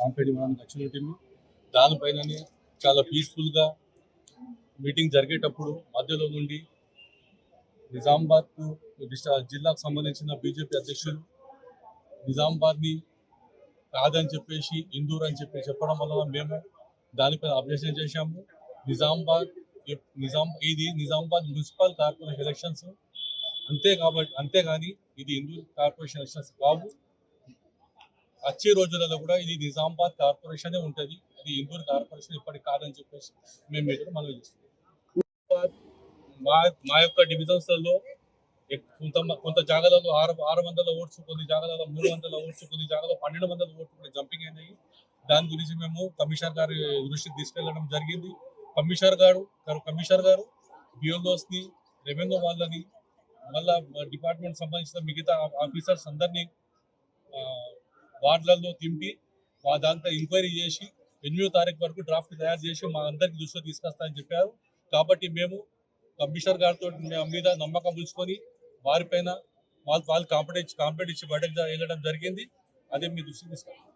కాంపేట్ ఇవ్వడానికి వచ్చిన టీము దానిపైననే చాలా పీస్ఫుల్గా మీటింగ్ జరిగేటప్పుడు మధ్యలో నుండి నిజామాబాద్కు జిల్లాకు సంబంధించిన బీజేపీ అధ్యక్షులు నిజామాబాద్ని కాదని చెప్పేసి ఇందూర్ అని చెప్పడం వల్ల మేము దానిపైన అబ్జెక్షన్ చేశాము. ఇది నిజామాబాద్ మున్సిపల్ కార్పొరేషన్ ఎలక్షన్స్ అంతేగాని ఇది ఇందూర్ కార్పొరేషన్ ఎలక్షన్స్ కావు. వచ్చే రోజులలో కూడా ఇది నిజామాబాద్ కార్పొరేషనే ఉంటుంది, ఇది ఇందూర్ కార్పొరేషన్ ఇప్పటికి కాదని చెప్పేసి మేము మీరు మనం చేస్తున్నాం. మా యొక్క డివిజన్స్లలో కొంత జాగాలలో 600 ఓట్స్, కొన్ని జాగాలలో 300 ఓట్స్, కొన్ని జాగాలో 1200 ఓట్లు కూడా జంపింగ్ అయినాయి. దాని గురించి మేము కమిషనర్ గారి దృష్టికి తీసుకెళ్లడం జరిగింది. కమిషనర్ గారు బిఎల్ఓస్ని, రెవెన్యూ వాళ్ళని, మళ్ళా డిపార్ట్మెంట్ సంబంధించిన మిగతా ఆఫీసర్స్ అందరినీ వార్డులలో తింపి దాంతో ఎంక్వైరీ చేసి 8వ తారీఖు వరకు డ్రాఫ్ట్ తయారు చేసి మా అందరికి దృష్టిలో తీసుకొస్తామని చెప్పారు. కాబట్టి మేము కమిషనర్ గారితో మీద నమ్మకం ఉంచుకొని వారిపైన వాళ్ళు కాంపిటీషన్ బయటకు వెళ్ళడం జరిగింది. అదే మీ దృష్టికి తీసుకెళ్తాం.